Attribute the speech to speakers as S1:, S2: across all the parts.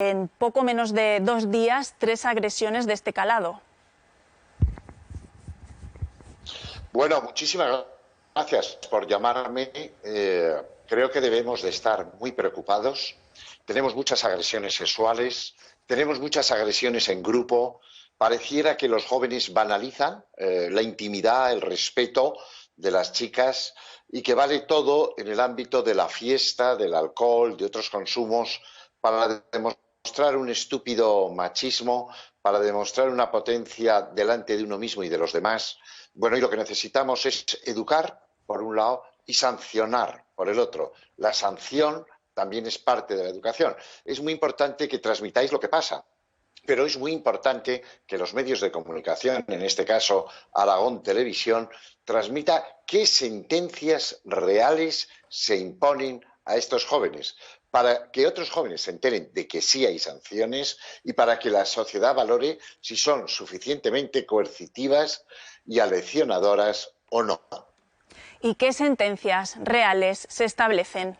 S1: En poco menos de 2 días, 3 agresiones de este calado.
S2: Bueno, muchísimas gracias por llamarme. Creo que debemos de estar muy preocupados. Tenemos muchas agresiones sexuales, tenemos muchas agresiones en grupo. Pareciera que los jóvenes banalizan la intimidad, el respeto de las chicas y que vale todo en el ámbito de la fiesta, del alcohol, de otros consumos, para demostrar un estúpido machismo, para demostrar una potencia delante de uno mismo y de los demás. Bueno, y lo que necesitamos es educar, por un lado, y sancionar, por el otro. La sanción también es parte de la educación. Es muy importante que transmitáis lo que pasa, pero es muy importante que los medios de comunicación, en este caso Aragón Televisión, transmita qué sentencias reales se imponen a estos jóvenes, para que otros jóvenes se enteren de que sí hay sanciones y para que la sociedad valore si son suficientemente coercitivas y aleccionadoras o no.
S1: ¿Y qué sentencias reales se establecen?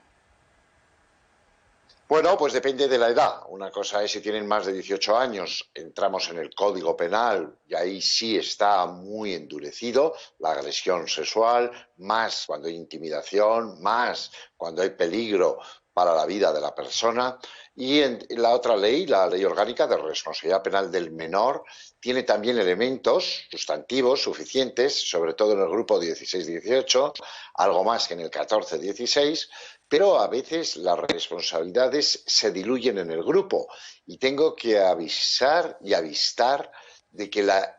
S2: Bueno, pues depende de la edad. Una cosa es si tienen más de 18 años, entramos en el Código Penal y ahí sí está muy endurecido la agresión sexual, más cuando hay intimidación, más cuando hay peligro para la vida de la persona. Y en la otra ley, la Ley Orgánica de Responsabilidad Penal del Menor, tiene también elementos sustantivos suficientes, sobre todo en el grupo 16-18, algo más que en el 14-16, pero a veces las responsabilidades se diluyen en el grupo y tengo que avisar y avistar de que la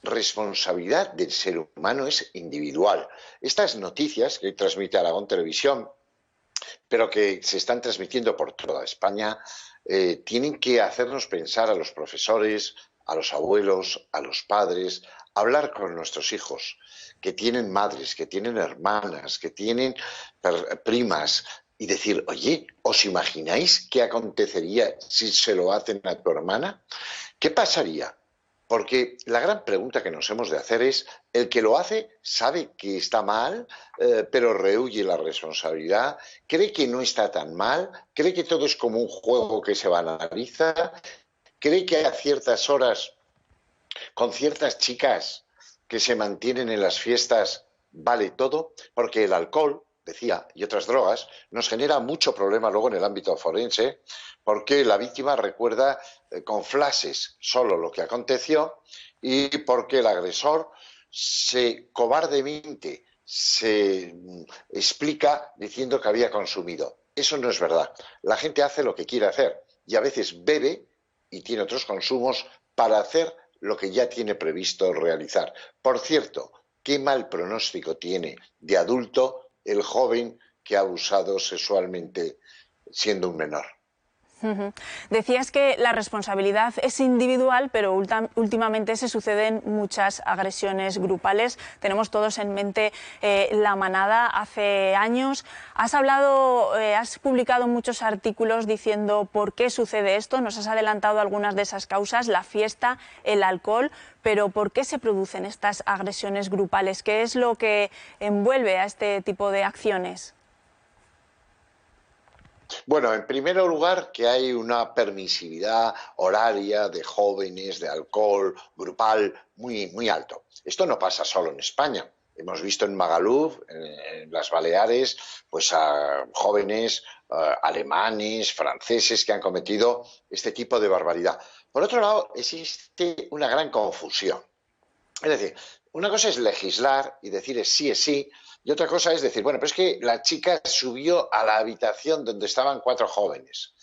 S2: responsabilidad del ser humano es individual. Estas noticias que transmite Aragón Televisión, pero que se están transmitiendo por toda España, tienen que hacernos pensar a los profesores, a los abuelos, a los padres, hablar con nuestros hijos, que tienen madres, que tienen hermanas, que tienen primas, y decir, oye, ¿os imagináis qué acontecería si se lo hacen a tu hermana? ¿Qué pasaría? Porque la gran pregunta que nos hemos de hacer es, el que lo hace sabe que está mal, pero rehúye la responsabilidad, cree que no está tan mal, cree que todo es como un juego que se banaliza, cree que a ciertas horas, con ciertas chicas que se mantienen en las fiestas, vale todo, porque el alcohol, decía, y otras drogas, nos genera mucho problema luego en el ámbito forense, porque la víctima recuerda con flashes solo lo que aconteció y porque el agresor se cobardemente se explica diciendo que había consumido. Eso no es verdad. La gente hace lo que quiere hacer y a veces bebe y tiene otros consumos para hacer lo que ya tiene previsto realizar. Por cierto, qué mal pronóstico tiene de adulto el joven que ha abusado sexualmente siendo un menor.
S1: Decías que la responsabilidad es individual, pero últimamente se suceden muchas agresiones grupales. Tenemos todos en mente La Manada hace años. Has publicado muchos artículos diciendo por qué sucede esto. Nos has adelantado algunas de esas causas, la fiesta, el alcohol, pero ¿por qué se producen estas agresiones grupales? ¿Qué es lo que envuelve a este tipo de acciones?
S2: Bueno, en primer lugar, que hay una permisividad horaria de jóvenes, de alcohol grupal muy, muy alto. Esto no pasa solo en España. Hemos visto en Magaluf, en las Baleares, pues a jóvenes alemanes, franceses que han cometido este tipo de barbaridad. Por otro lado, existe una gran confusión. Es decir, una cosa es legislar y decir es sí, y otra cosa es decir, bueno, pero es que la chica subió a la habitación donde estaban 4 jóvenes.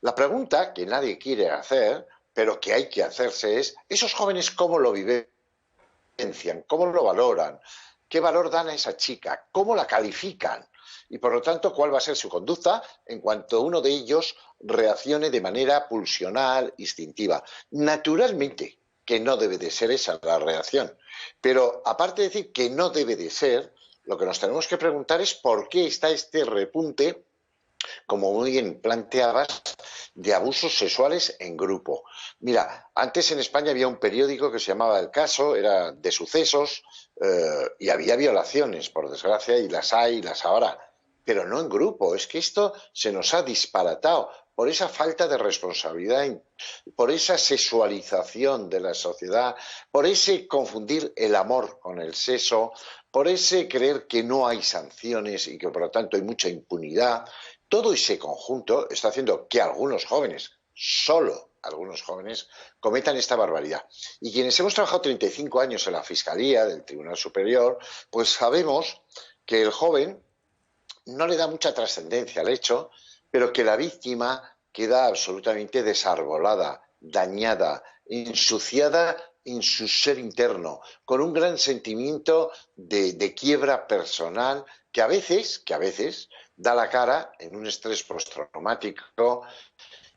S2: La pregunta que nadie quiere hacer, pero que hay que hacerse es, ¿esos jóvenes cómo lo vivencian? ¿Cómo lo valoran? ¿Qué valor dan a esa chica? ¿Cómo la califican? Y por lo tanto, ¿cuál va a ser su conducta en cuanto uno de ellos reaccione de manera pulsional, instintiva? Naturalmente que no debe de ser esa la reacción. Pero aparte de decir que no debe de ser, lo que nos tenemos que preguntar es por qué está este repunte, como muy bien planteabas, de abusos sexuales en grupo. Mira, antes en España había un periódico que se llamaba El Caso, era de sucesos, y había violaciones, por desgracia, y las hay y las habrá, pero no en grupo. Es que esto se nos ha disparatado por esa falta de responsabilidad, por esa sexualización de la sociedad, por ese confundir el amor con el sexo, por ese creer que no hay sanciones y que por lo tanto hay mucha impunidad. Todo ese conjunto está haciendo que algunos jóvenes, solo algunos jóvenes, cometan esta barbaridad. Y quienes hemos trabajado 35 años en la Fiscalía del Tribunal Superior, pues sabemos que el joven no le da mucha trascendencia al hecho, pero que la víctima queda absolutamente desarbolada, dañada, ensuciada en su ser interno, con un gran sentimiento de quiebra personal que a veces da la cara en un estrés postraumático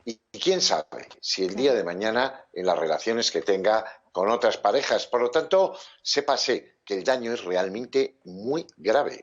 S2: y quién sabe si el día de mañana en las relaciones que tenga con otras parejas. Por lo tanto, sépase que el daño es realmente muy grave.